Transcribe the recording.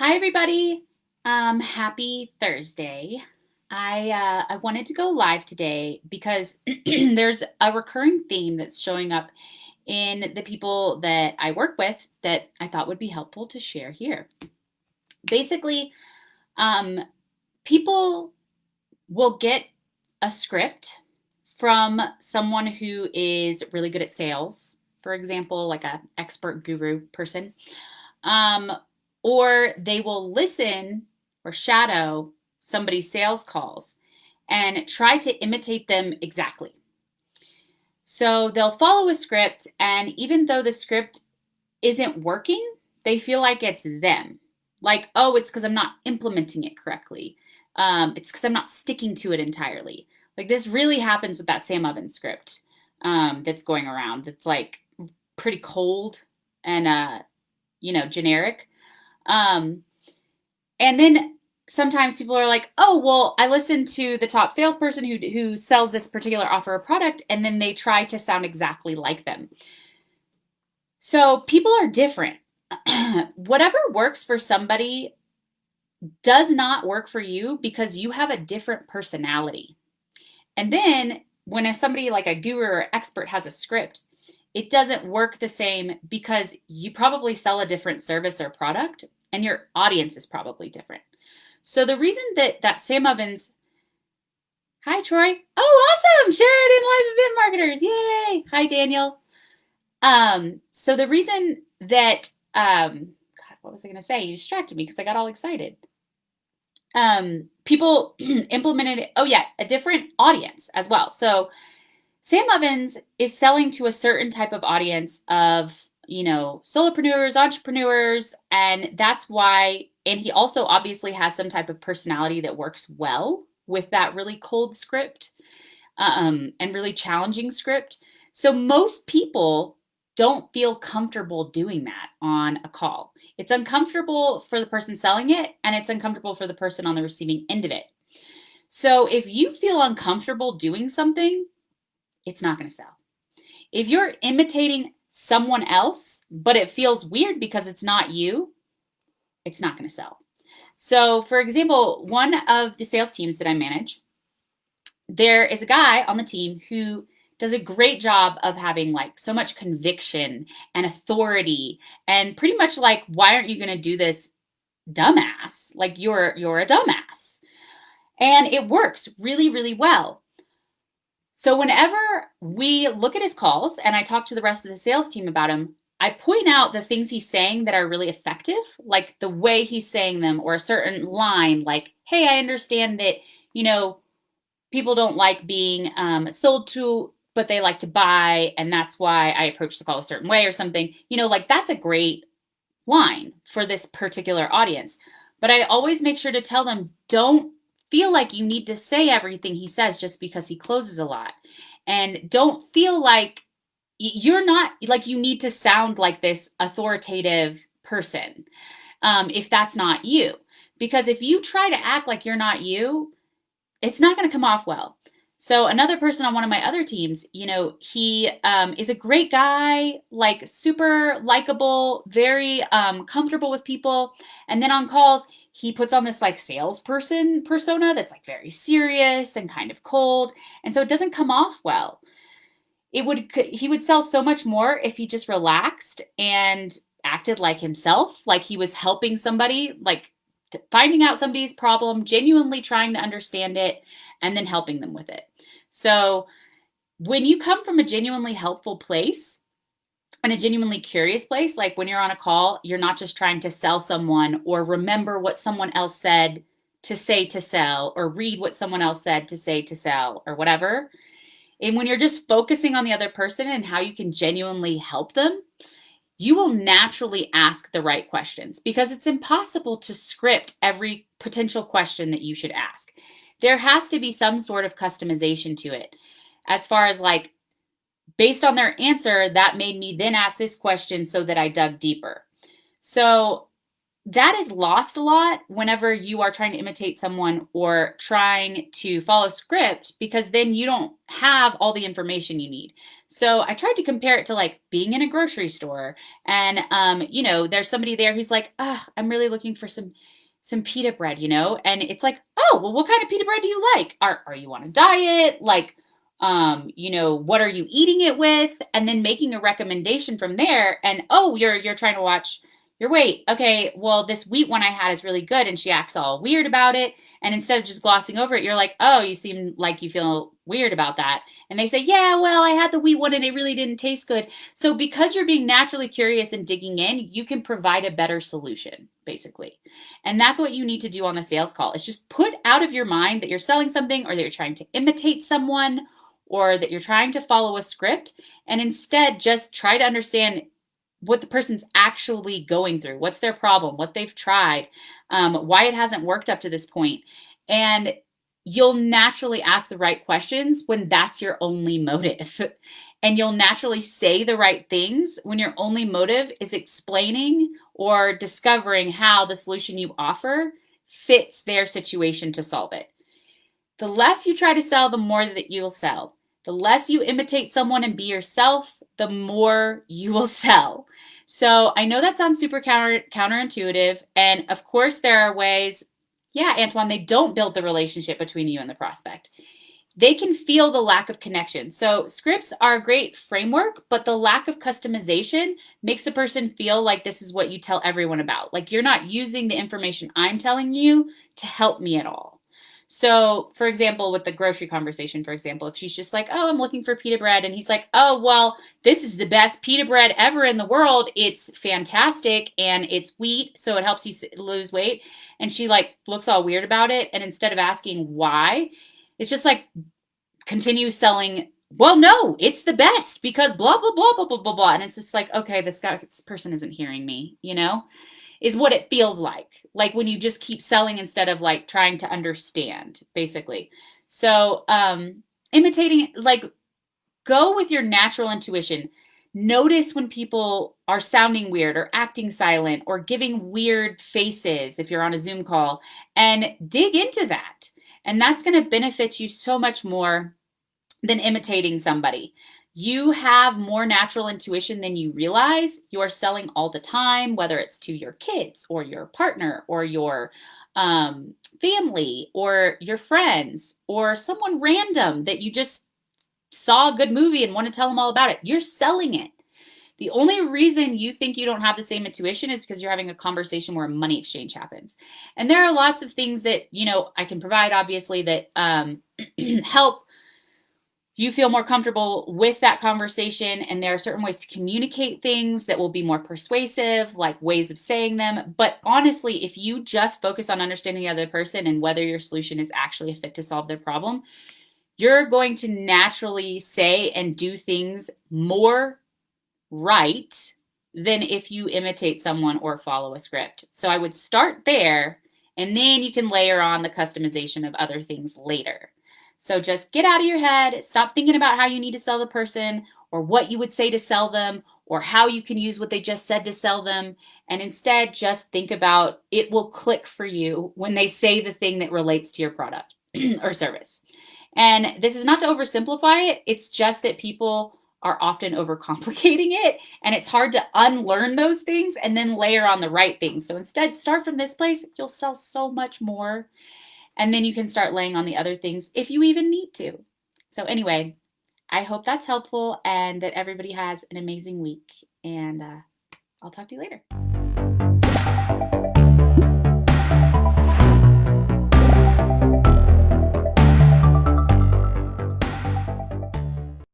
Hi, everybody. Happy Thursday. I wanted to go live today because there's a recurring theme that's showing up in the people that I work with that I thought would be helpful to share here. Basically, um, people will get a script from someone who is really good at sales, for example, like a expert guru person. Um, or they will listen or shadow somebody's sales calls and try to imitate them exactly. So they'll follow a script, and even though the script isn't working, they feel like it's them. Like, oh, it's because I'm not implementing it correctly. It's because I'm not sticking to it entirely. Like, this really happens with that Sam Ovens script that's going around. It's like pretty cold and, generic. Um, and then sometimes people are like, oh, well, I listened to the top salesperson who sells this particular offer or product, and then they try to sound exactly like them. So people are different. Whatever works for somebody does not work for you because you have a different personality. And then when somebody like a guru or expert has a script, it doesn't work the same because you probably sell a different service or product and your audience is probably different. So the reason that Sam Ovens, hi Troy. Oh, awesome. Sheridan Live Event Marketers. Yay. Hi Daniel. So the reason that God, what was I gonna say? You distracted me because I got all excited. People implemented, oh yeah, a different audience as well. So Sam Ovens is selling to a certain type of audience of, solopreneurs, entrepreneurs, and that's why, and he also obviously has some type of personality that works well with that really cold script and really challenging script. So most people don't feel comfortable doing that on a call. It's uncomfortable for the person selling it, and it's uncomfortable for the person on the receiving end of it. So if you feel uncomfortable doing something, it's not going to sell. If you're imitating someone else, but it feels weird because it's not you, it's not going to sell. So, for example, one of the sales teams that I manage, there is a guy on the team who does a great job of having like so much conviction and authority and pretty much like, why aren't you going to do this, dumbass? Like you're a dumbass. And it works really, really well. So whenever we look at his calls and I talk to the rest of the sales team about him, I point out the things he's saying that are really effective, like the way he's saying them or a certain line like, hey, I understand that, people don't like being sold to, but they like to buy. And that's why I approach the call a certain way or something, like that's a great line for this particular audience. But I always make sure to tell them, don't feel like you need to say everything he says just because he closes a lot. And don't feel like you're not like you need to sound like this authoritative person if that's not you. Because if you try to act like you're not you, it's not going to come off well. So another person on one of my other teams, he is a great guy, like super likable, very comfortable with people. And then on calls, he puts on this like salesperson persona that's like very serious and kind of cold. And so it doesn't come off well. He would sell so much more if he just relaxed and acted like himself, like he was helping somebody, like finding out somebody's problem, genuinely trying to understand it, and then helping them with it. So when you come from a genuinely helpful place and a genuinely curious place, like when you're on a call, you're not just trying to sell someone or remember what someone else said to say to sell or read what someone else said to say to sell or whatever. And when you're just focusing on the other person and how you can genuinely help them, you will naturally ask the right questions because it's impossible to script every potential question that you should ask. There has to be some sort of customization to it. As far as like, based on their answer, that made me then ask this question so that I dug deeper. So that is lost a lot whenever you are trying to imitate someone or trying to follow script, because then you don't have all the information you need. So I tried to compare it to like being in a grocery store, and there's somebody there who's like, I'm really looking for some pita bread, and it's like, oh, well, what kind of pita bread do you like? Are you on a diet? Like, what are you eating it with? And then making a recommendation from there. And oh, you're trying to watch your weight. Okay, well, this wheat one I had is really good, and she acts all weird about it. And instead of just glossing over it, you're like, oh, you seem like you feel weird about that. And they say, yeah, well, I had the wheat one and it really didn't taste good. So because you're being naturally curious and digging in, you can provide a better solution, basically. And that's what you need to do on the sales call, is just put out of your mind that you're selling something, or that you're trying to imitate someone, or that you're trying to follow a script, and instead just try to understand what the person's actually going through, what's their problem, what they've tried, why it hasn't worked up to this point. And you'll naturally ask the right questions when that's your only motive. And you'll naturally say the right things when your only motive is explaining or discovering how the solution you offer fits their situation to solve it. The less you try to sell, the more that you'll sell. The less you imitate someone and be yourself, the more you will sell. So I know that sounds super counterintuitive. And of course, there are ways, yeah, Antoine, they don't build the relationship between you and the prospect. They can feel the lack of connection. So scripts are a great framework, but the lack of customization makes the person feel like this is what you tell everyone about. Like you're not using the information I'm telling you to help me at all. So, for example, with the grocery conversation, for example, if she's just like, oh, I'm looking for pita bread, and he's like, oh, well, this is the best pita bread ever in the world. It's fantastic, and it's wheat, so it helps you lose weight. And she like looks all weird about it. And instead of asking why, it's just like continue selling. Well, no, it's the best because blah, blah, blah, blah, blah, blah, blah. And it's just like, okay, this person isn't hearing me, is what it feels like when you just keep selling instead of like trying to understand, basically. So imitating, like, go with your natural intuition. Notice when people are sounding weird or acting silent or giving weird faces if you're on a Zoom call, and dig into that. And that's going to benefit you so much more than imitating somebody. You have more natural intuition than you realize. You're selling all the time, whether it's to your kids or your partner or your family or your friends or someone random that you just saw a good movie and want to tell them all about it. You're selling it. The only reason you think you don't have the same intuition is because you're having a conversation where a money exchange happens. And there are lots of things that, I can provide, obviously, that help you feel more comfortable with that conversation. And there are certain ways to communicate things that will be more persuasive, like ways of saying them. But honestly, if you just focus on understanding the other person and whether your solution is actually a fit to solve their problem, you're going to naturally say and do things more right than if you imitate someone or follow a script. So I would start there, and then you can layer on the customization of other things later. So just get out of your head, stop thinking about how you need to sell the person or what you would say to sell them or how you can use what they just said to sell them. And instead, just think about it will click for you when they say the thing that relates to your product or service. And this is not to oversimplify it. It's just that people are often overcomplicating it, and it's hard to unlearn those things and then layer on the right things. So instead, start from this place. You'll sell so much more. And then you can start laying on the other things if you even need to. So anyway, I hope that's helpful and that everybody has an amazing week. And I'll talk to you later.